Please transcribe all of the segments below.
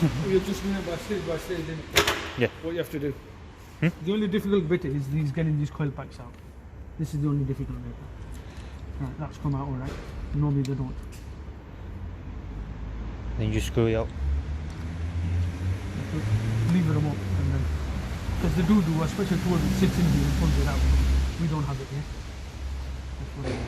You're just doing it by stage, isn't it? Yeah. What you have to do. The only difficult bit is getting these coil packs out. This is the only difficult bit. Right, that's come out alright. Normally they don't. Then you just screw it out. Lever them up and then, because they do a special tool that sits in here and pulls it out. We don't have it here. That's what it is.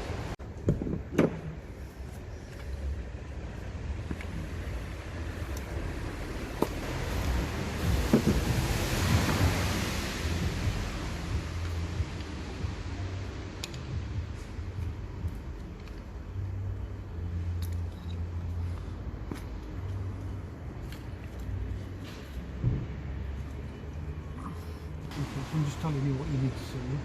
So I'm just telling you what you need to say. Yeah?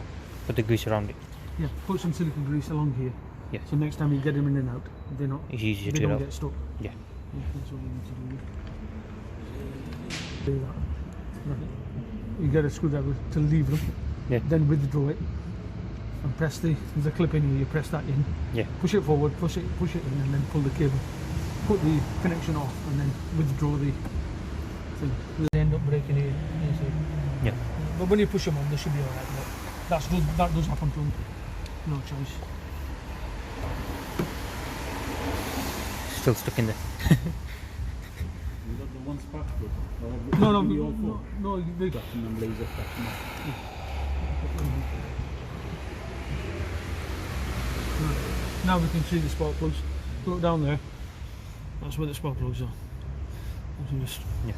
Put the grease around it. Yeah, put some silicone grease along here. Yeah. So next time you get them in and out, they're not. It's easier they to don't get get stuck. Yeah. That's what you need to do. Do that. Right. You get a screwdriver to lever them. Yeah. Then withdraw it and press there's a clip in here. You press that in. Yeah. Push it forward. Push it in, and then pull the cable. Put the connection off, and then withdraw the thing. They end up breaking it. Yeah. But when you push them on, they should be alright. But that does happen to them. No choice. Still stuck in there. You got the one spark plug? No, they got some laser touching. Now we can see the spark plugs. Look down there. That's where the spark plugs are. Just, Yeah.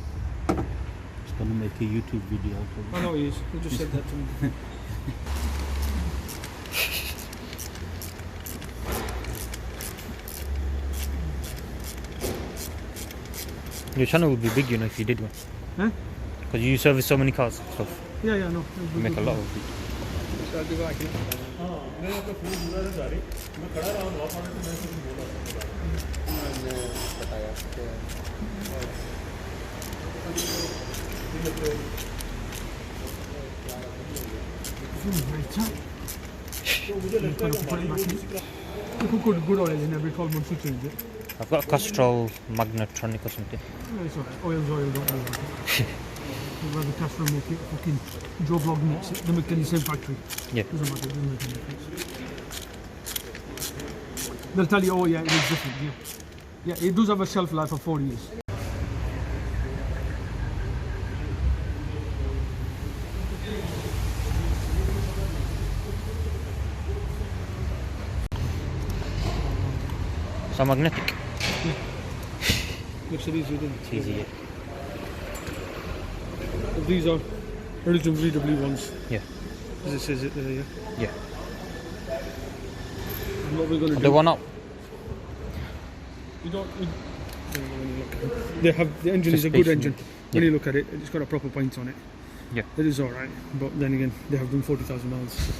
It's gonna make a YouTube video. I know he is. He just said that to me. Your channel would be big, you know, if you did one. Huh? Because you service so many cars and stuff. Yeah, no. You make a lot of it. Good oil in every 12 months you change it. I've got a Castrol Magnetronic or something. No, it's alright. Oil, don't worry about it. Where the Castrol make it, fucking Joe Blogg makes it. They make it in the same factory. Yeah. Doesn't matter, doesn't make any difference. They'll tell you, oh yeah, it is different, yeah. Yeah, it does have a shelf life of 4 years. So magnetic. Yeah. Makes it easier, doesn't it? It's easy, yeah. But these are original VW ones. Yeah. As it says it there, yeah. Yeah. And what we're going to do... The one up. You don't... They have... The engine is a good engine. When you look at it, it's got a proper paint on it. Yeah. It is alright, but then again, they have done 40,000 miles.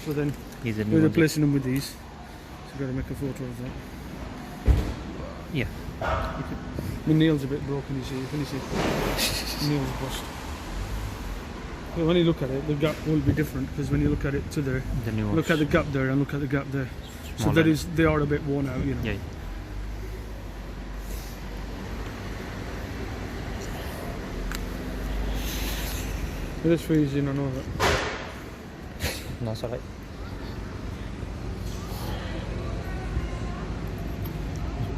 So then, we're replacing them with these. So you've got to make a photo of that. Yeah. My nail's a bit broken, you see. Can you see? Nail's bust. But when you look at it, the gap will be different because when you look at it to there, look at the gap there and look at the gap there. So they are a bit worn out, you know. Yeah. It is freezing, I know that. No, it's alright.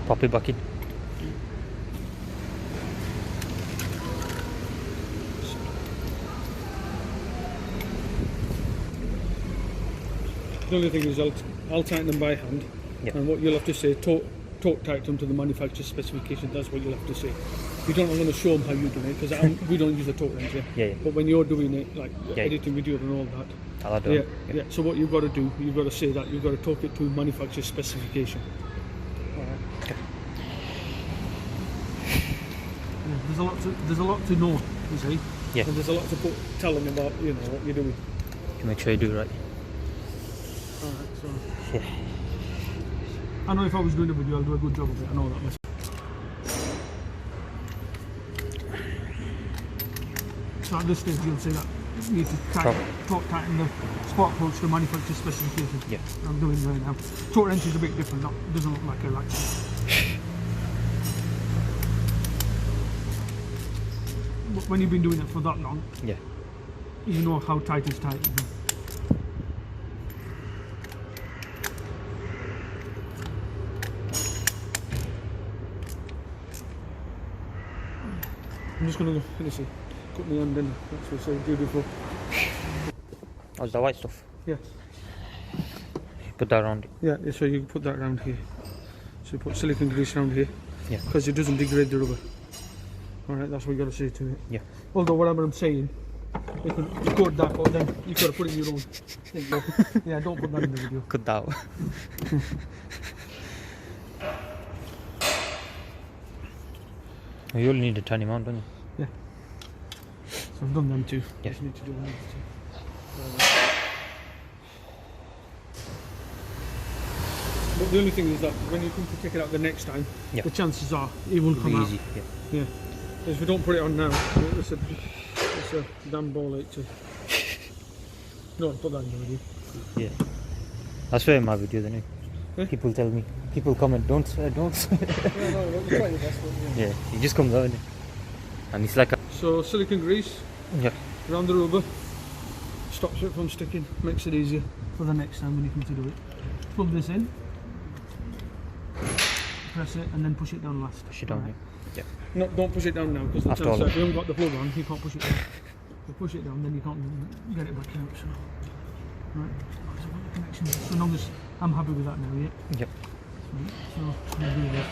Pop it back in. The only thing is I'll tighten them by hand, and what you'll have to say, torque tighten them to the manufacturer's specification. That's what you'll have to say. You don't want to show them how you do it because we don't use a torque wrench. Yeah. But when you're doing it, like editing video and all that, I'll do it. Yeah. So what you've got to do, you've got to say that you've got to torque it to manufacturer's specification. Okay. Yeah, there's a lot to know, you see. Yeah. And there's a lot to tell them about, you know, what you're doing. You make sure you do it right. Alright, so. Yeah. I know if I was doing a video, I'll do a good job of it. I know that myself. So at this stage, you'll say that you need to tighten the spark plugs to manufacturer's specification. Yeah. I'm doing it right now. Torque wrench is a bit different. It doesn't look like a ratchet. But when you've been doing it for that long, Yeah. you know how tight is tight. I'm just going to finish it. Cut my hand in. That's what's so beautiful. Oh, it's the white stuff. Yeah. Put that around it. Yeah, so you put that around here. So you put silicone grease around here. Yeah. Because it doesn't degrade the rubber. Alright, that's what you got to say to it. Yeah. Although whatever I'm saying, you can record that, but then you've got to put it in your own thing. Yeah, don't put that in the video. Cut that out. You only need a tiny amount, don't you? Yeah. So I've done them too. Yeah. Just need to do them too. But the only thing is that when you come to take it out the next time, Yeah. the chances are it will come out. Easy. Yeah. Yeah. If we don't put it on now, it's a damn ball ache to. No, put that in the video. Yeah. That's why in my video, then. Eh? People tell me, people comment, don't swear, don't swear. Yeah, no, you try your best. Yeah. Yeah, it just comes out, innit? And it's like a. So silicone grease Yeah. around the rubber stops it from sticking, makes it easier for the next time when you come to do it. Plug this in, press it, and then push it down last. Push it down, Right. yeah. No, don't push it down now because the After chance all that if you haven't got the plug on, you can't push it down. If you push it down, then you can't get it back out. So, right, so I've got the connection. So long as I'm happy with that now, yeah. Yep. Right, so I'm gonna do this.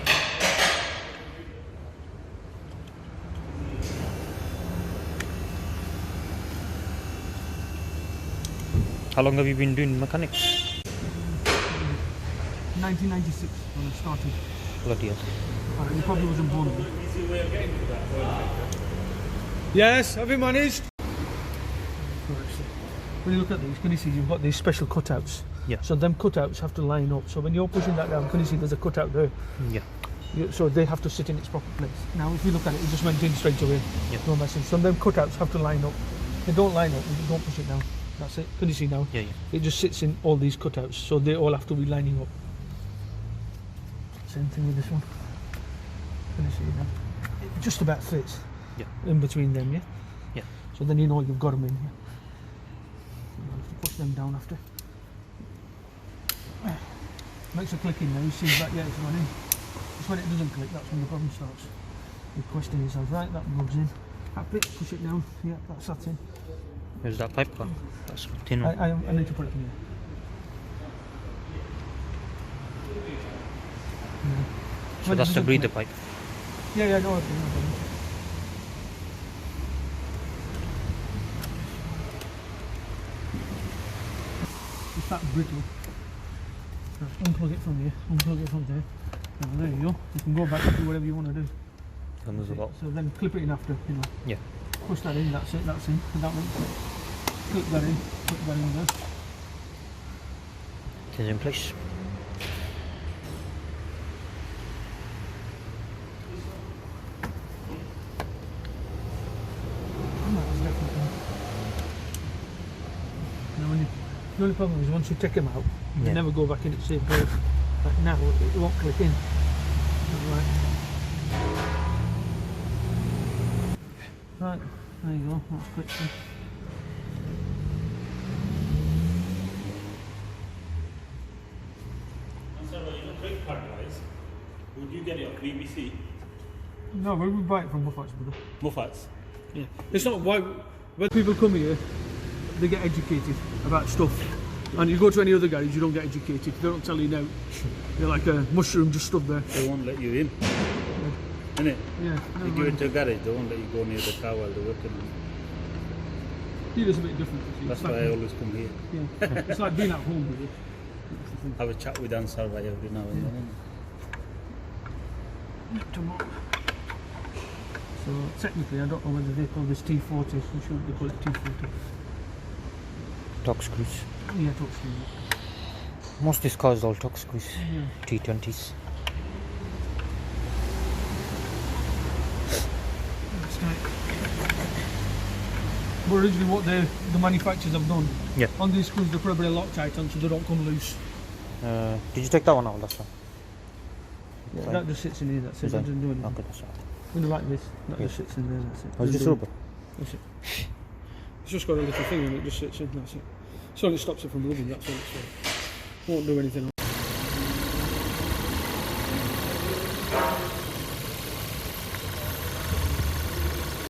How long have you been doing mechanics? 1996 when I started. Bloody hell. You probably wasn't born then. Yes, have you managed? When you look at these, can you see you've got these special cutouts? Yeah. So them cutouts have to line up. So when you're pushing that down, can you see there's a cutout there? Yeah. So they have to sit in its proper place. Now if you look at it, it just went in straight away. Yeah. No message. So them cutouts have to line up. They don't line up, you don't push it down. That's it. Can you see now? Yeah, yeah. It just sits in all these cutouts. So they all have to be lining up. Same thing with this one. Can you see it now? It just about fits. Yeah. In between them, yeah? Yeah. So then you know you've got them in here. You have to push them down after. Makes a clicking now, you see that, yeah, it's running. It's when it doesn't click, that's when the problem starts. You're questioning yourself, right, that rubs in. Happy, push it down, yeah, that's that in. Where's that pipe gone? That's a tin one. I need to put it in here. Yeah. So When it that's the doesn't breather click- pipe. Yeah, no problem. It's that brittle. Right, unplug it from here, unplug it from there. Now, there you go. You can go back and do whatever you want to do. Comes about. So then clip it in after, you know. Yeah. Push that in, that's it, that's in. And that one, clip that in there. It is in place. That's definitely. Now when the only problem is once you take them out, Yeah. they never go back in its same place. Like now, it won't click in. Right. Right, there you go, that's clicked in. Ansar, you know, brake pad wise, would you get it off BBC? No, we buy it from Muffats, brother. Muffats? Yeah. It's not why when people come here, they get educated about stuff. And you go to any other garage, you don't get educated. They don't tell you now. You're like a mushroom just stood there. They won't let you in. Innit? Yeah. You give it to a garage, they won't let you go near the car while they're working on it. Here it's a bit different. That's It's why like, I always come here. yeah. It's like being at home really. Have a chat with Ansar every now and then. Tomorrow. So technically, I don't know whether they call this T40. I'm sure they call it T40. Torque screws. Yeah, talk to you. Most of these cars are all torque screws. Yeah. T20s. That's right. But originally, what the manufacturers have done Yeah. on these screws, they put a bit of Loctite on so they don't come loose. Did you take that one out? That's one. Yeah, that just sits in here. That's it. Is That that- doesn't do anything. Okay, that's all right. When you like this, that Yeah. just sits in there. That's it. Oh, is Doesn't this do rubber? It's just got a little thing and it just sits in, that's it. So it stops it from rubbing, that's all it's for. Won't do anything else.